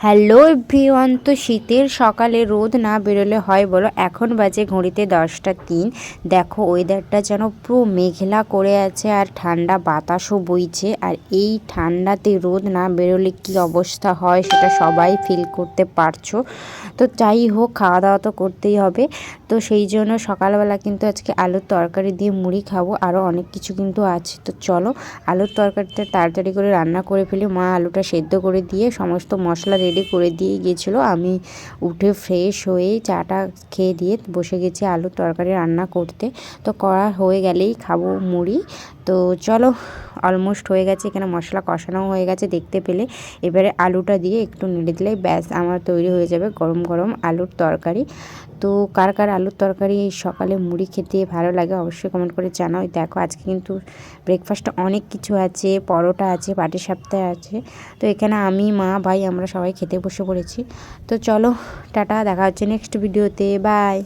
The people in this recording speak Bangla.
Hello everyone. তো শীতের সকালে রোদ না বেরোলে হয় বলো? এখন বাজে ঘড়িতে 10টা 3। দেখো ওয়েদারটা যেন পুরো মেঘলা করে আছে আর ঠান্ডা বাতাসও বইছে। আর এই ঠান্ডাতে রোদ না বেরোলে কী অবস্থা হয় সেটা সবাই ফিল করতে পারছো। তো যাই হোক, খাওয়া দাওয়া তো করতেই হবে। তো সেই জন্য সকালবেলা কিন্তু আজকে আলুর তরকারি দিয়ে মুড়ি খাবো, আরও অনেক কিছু কিন্তু আছে। তো চলো আলুর তরকারিটা তাড়াতাড়ি করে রান্না করে ফেলি। মা আলুটা সেদ্ধ করে দিয়ে সমস্ত মশলা রেডি করে দিয়ে গিয়েছিলো। আমি উঠে ফ্রেশ হয়ে চাটা খেয়ে দিয়ে বসে গেছি আলুর তরকারি রান্না করতে। তো করা হয়ে গেলেই খাবো মুড়ি। তো চলো, অলমোস্ট হয়ে গেছে, এখানে মশলা কষানো হয়ে গেছে দেখতে পেলে। এবারে আলুটা দিয়ে একটু নেড়ে দিলেই ব্যাস আমার তৈরি হয়ে যাবে গরম গরম আলুর তরকারি। তো কার কার আলুর তরকারি এই সকালে মুড়ি খেতে ভালো লাগে অবশ্যই কমেন্ট করে জানাও। দেখো আজকে কিন্তু ব্রেকফাস্টে অনেক কিছু আছে, পরোটা আছে, পাটিসাপটা আছে। তো এখানে আমি, মা, ভাই আমরা সবাই খেতে বসে পড়েছি। তো চলো টাটা, দেখা হচ্ছে নেক্সট ভিডিওতে, বাই।